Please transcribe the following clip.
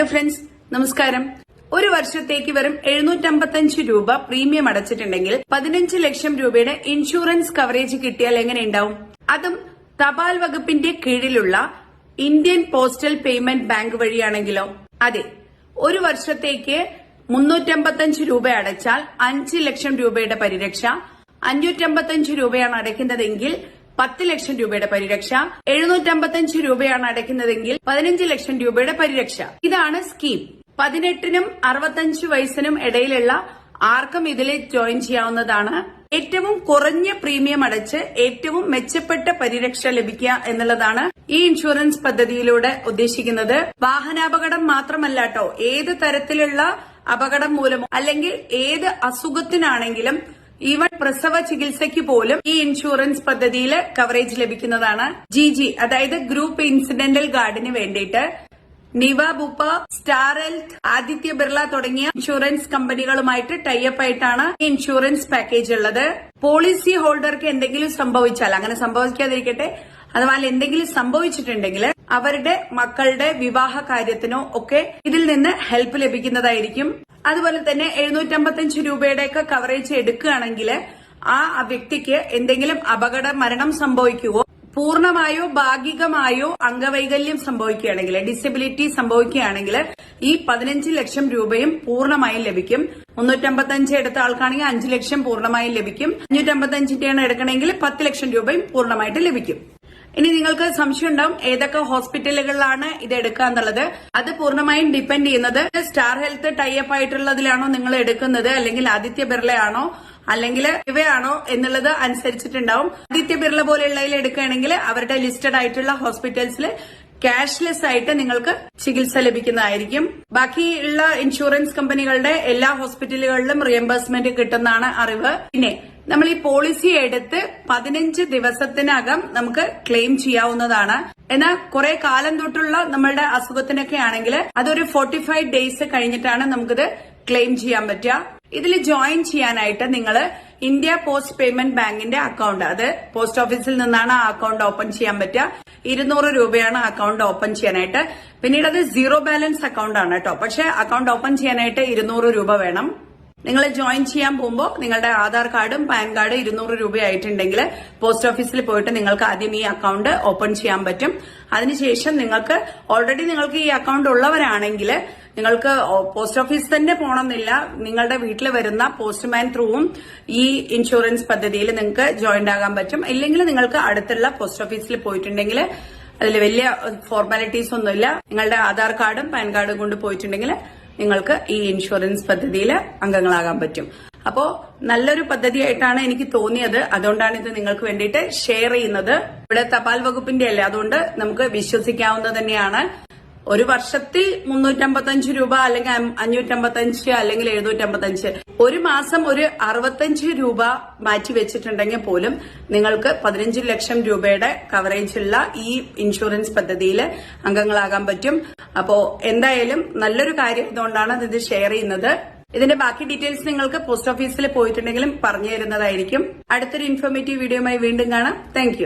Friends നമസ്കാരം. ഒരു വർഷത്തേക്ക് വെറും 755 രൂപ പ്രീമിയം അടച്ചിട്ടുണ്ടെങ്കിൽ 15 ലക്ഷം രൂപയുടെ ഇൻഷുറൻസ് കവറേജ് കിട്ടിയാൽ എങ്ങനെയുണ്ടാവും? അതും തപാൽ വകുപ്പിന്റെ കീഴിലുള്ള ഇന്ത്യൻ പോസ്റ്റൽ പേയ്മെന്റ് ബാങ്ക് വഴിയാണെങ്കിലോ? അതെ, ഒരു വർഷത്തേക്ക് 355 രൂപ അടച്ചാൽ 5 ലക്ഷം രൂപയുടെ പരിരക്ഷ, 555 രൂപയാണ് അടയ്ക്കുന്നതെങ്കിൽ 10 ലക്ഷം രൂപയുടെ പരിരക്ഷ, 755 രൂപയാണ് അടയ്ക്കുന്നതെങ്കിൽ 15 ലക്ഷം രൂപയുടെ പരിരക്ഷ. ഇതാണ് സ്കീം. 18നും 65 വയസ്സിനും ഇടയിലുള്ള ആർക്കും ഇതിൽ ജോയിൻ ചെയ്യാവുന്നതാണ്. ഏറ്റവും കുറഞ്ഞ പ്രീമിയം അടച്ച് ഏറ്റവും മെച്ചപ്പെട്ട പരിരക്ഷ ലഭിക്കുക എന്നുള്ളതാണ് ഈ ഇൻഷുറൻസ് പദ്ധതിയിലൂടെ ഉദ്ദേശിക്കുന്നത്. വാഹനാപകടം മാത്രമല്ല കേട്ടോ, ഏത് തരത്തിലുള്ള അപകടം മൂലമോ അല്ലെങ്കിൽ ഏത് അസുഖത്തിനാണെങ്കിലും ഈവൻ പ്രസവ ചികിത്സയ്ക്ക് പോലും ഈ ഇൻഷുറൻസ് പദ്ധതിയിൽ കവറേജ് ലഭിക്കുന്നതാണ്. GG അതായത് ഗ്രൂപ്പ് ഇൻസിഡന്റൽ ഗാർഡിന് വേണ്ടിയിട്ട് നിവ, ബുപ്പ, സ്റ്റാർ ഹെൽത്ത്, ആദിത്യ ബിർള തുടങ്ങിയ ഇൻഷുറൻസ് കമ്പനികളുമായിട്ട് ടൈപ്പ് ആയിട്ടാണ് ഈ ഇൻഷുറൻസ് പാക്കേജ് ഉള്ളത്. പോളിസി ഹോൾഡർക്ക് എന്തെങ്കിലും സംഭവിച്ചാൽ, അങ്ങനെ സംഭവിക്കാതിരിക്കട്ടെ, അഥവാ എന്തെങ്കിലും സംഭവിച്ചിട്ടുണ്ടെങ്കിൽ അവരുടെ മക്കളുടെ വിവാഹ കാര്യത്തിനോ ഒക്കെ ഇതിൽ നിന്ന് ഹെൽപ്പ് ലഭിക്കുന്നതായിരിക്കും. അതുപോലെ തന്നെ 755 രൂപയുടെയൊക്കെ കവറേജ് എടുക്കുകയാണെങ്കിൽ ആ വ്യക്തിക്ക് എന്തെങ്കിലും മരണം സംഭവിക്കുകയോ പൂർണ്ണമായോ ഭാഗികമായോ അംഗവൈകല്യം സംഭവിക്കുകയാണെങ്കിൽ, ഡിസബിലിറ്റി സംഭവിക്കുകയാണെങ്കിൽ ഈ 15 ലക്ഷം രൂപയും പൂർണ്ണമായും ലഭിക്കും. 355 എടുത്ത ആൾക്കാണെങ്കിൽ 5 ലക്ഷം പൂർണ്ണമായും ലഭിക്കും. 555 എടുക്കണമെങ്കിൽ 10 ലക്ഷം രൂപയും പൂർണ്ണമായിട്ട് ലഭിക്കും. ഇനി നിങ്ങൾക്ക് സംശയം ഉണ്ടാവും ഏതൊക്കെ ഹോസ്പിറ്റലുകളിലാണ് ഇത് എടുക്കുക എന്നുള്ളത്. അത് പൂർണ്ണമായും ഡിപ്പെൻഡ് ചെയ്യുന്നത് സ്റ്റാർ ഹെൽത്ത് ടൈപ്പ് ആയിട്ടുള്ളതിലാണോ നിങ്ങൾ എടുക്കുന്നത്, അല്ലെങ്കിൽ ആദിത്യ ബിർളയാണോ അല്ലെങ്കിൽ ഇവയാണോ എന്നുള്ളത് അനുസരിച്ചിട്ടുണ്ടാവും. ആദിത്യ ബിർള പോലെയുള്ളതിൽ എടുക്കുകയാണെങ്കിൽ അവരുടെ ലിസ്റ്റഡ് ആയിട്ടുള്ള ഹോസ്പിറ്റൽസിൽ ക്യാഷ്ലെസ് ആയിട്ട് നിങ്ങൾക്ക് ചികിത്സ ലഭിക്കുന്നതായിരിക്കും. ബാക്കിയുള്ള ഇൻഷുറൻസ് കമ്പനികളുടെ എല്ലാ ഹോസ്പിറ്റലുകളിലും റിയംബേഴ്സ്മെന്റ് കിട്ടുന്നതാണ് അറിവ്. പിന്നെ നമ്മൾ ഈ പോളിസി എടുത്ത് 15 ദിവസത്തിനകം നമുക്ക് ക്ലെയിം ചെയ്യാവുന്നതാണ്. എന്നാൽ കുറെ കാലം തൊട്ടുള്ള നമ്മളുടെ അസുഖത്തിനൊക്കെ ആണെങ്കിൽ അതൊരു 45 ഡേയ്സ് കഴിഞ്ഞിട്ടാണ് നമുക്കിത് ക്ലെയിം ചെയ്യാൻ പറ്റുക. ഇതിൽ ജോയിൻ ചെയ്യാനായിട്ട് നിങ്ങൾ ഇന്ത്യ പോസ്റ്റ് പേയ്മെന്റ് ബാങ്കിന്റെ അക്കൗണ്ട്, അത് പോസ്റ്റ് ഓഫീസിൽ നിന്നാണ് ആ അക്കൗണ്ട് ഓപ്പൺ ചെയ്യാൻ പറ്റുക. 200 രൂപയാണ് അക്കൗണ്ട് ഓപ്പൺ ചെയ്യാനായിട്ട്. പിന്നീട് അത് സീറോ ബാലൻസ് അക്കൗണ്ട് ആണ് കേട്ടോ. പക്ഷെ അക്കൗണ്ട് ഓപ്പൺ ചെയ്യാനായിട്ട് 200 രൂപ വേണം. നിങ്ങൾ ജോയിൻ ചെയ്യാൻ പോകുമ്പോൾ നിങ്ങളുടെ ആധാർ കാർഡും പാൻ കാർഡ് 200 രൂപയായിട്ടുണ്ടെങ്കിൽ പോസ്റ്റ് ഓഫീസിൽ പോയിട്ട് നിങ്ങൾക്ക് ആദ്യം ഈ അക്കൗണ്ട് ഓപ്പൺ ചെയ്യാൻ പറ്റും. അതിനുശേഷം നിങ്ങൾക്ക് ഈ അക്കൗണ്ട് ഉള്ളവരാണെങ്കിൽ നിങ്ങൾക്ക് പോസ്റ്റ് ഓഫീസ് തന്നെ പോകണമെന്നില്ല. നിങ്ങളുടെ വീട്ടിൽ വരുന്ന പോസ്റ്റ്മാൻ ത്രൂവും ഈ ഇൻഷുറൻസ് പദ്ധതിയിൽ നിങ്ങൾക്ക് ജോയിൻ ആകാൻ പറ്റും. ഇല്ലെങ്കിൽ നിങ്ങൾക്ക് അടുത്തുള്ള പോസ്റ്റ് ഓഫീസിൽ പോയിട്ടുണ്ടെങ്കിൽ അതിൽ വലിയ ഫോർമാലിറ്റീസ് ഒന്നുമില്ല. നിങ്ങളുടെ ആധാർ കാർഡും പാൻ കാർഡും കൊണ്ട് പോയിട്ടുണ്ടെങ്കിൽ നിങ്ങൾക്ക് ഈ ഇൻഷുറൻസ് പദ്ധതിയിൽ അംഗങ്ങളാകാൻ പറ്റും. അപ്പോ നല്ലൊരു പദ്ധതിയായിട്ടാണ് എനിക്ക് തോന്നിയത്. അതുകൊണ്ടാണ് ഇത് നിങ്ങൾക്ക് വേണ്ടിയിട്ട് ഷെയർ ചെയ്യുന്നത്. ഇവിടെ തപാൽ വകുപ്പിന്റെ അല്ലേ, അതുകൊണ്ട് നമുക്ക് വിശ്വസിക്കാവുന്നത് തന്നെയാണ്. ഒരു വർഷത്തിൽ 355 രൂപ അല്ലെങ്കിൽ 555 അല്ലെങ്കിൽ 755, ഒരു മാസം ഒരു 65 രൂപ മാറ്റി വെച്ചിട്ടുണ്ടെങ്കിൽ പോലും നിങ്ങൾക്ക് 15 ലക്ഷം രൂപയുടെ കവറേജ് ഉള്ള ഈ ഇൻഷുറൻസ് പദ്ധതിയിൽ അംഗങ്ങളാകാൻ പറ്റും. അപ്പോ എന്തായാലും നല്ലൊരു കാര്യം ഇതുകൊണ്ടാണ് ഇത് ഷെയർ ചെയ്യുന്നത്. ഇതിന്റെ ബാക്കി ഡീറ്റെയിൽസ് നിങ്ങൾക്ക് പോസ്റ്റ് ഓഫീസിൽ പോയിട്ടുണ്ടെങ്കിലും പറഞ്ഞു തരുന്നതായിരിക്കും. അടുത്തൊരു ഇൻഫോർമേറ്റീവ് വീഡിയോയുമായി വീണ്ടും കാണാം. താങ്ക്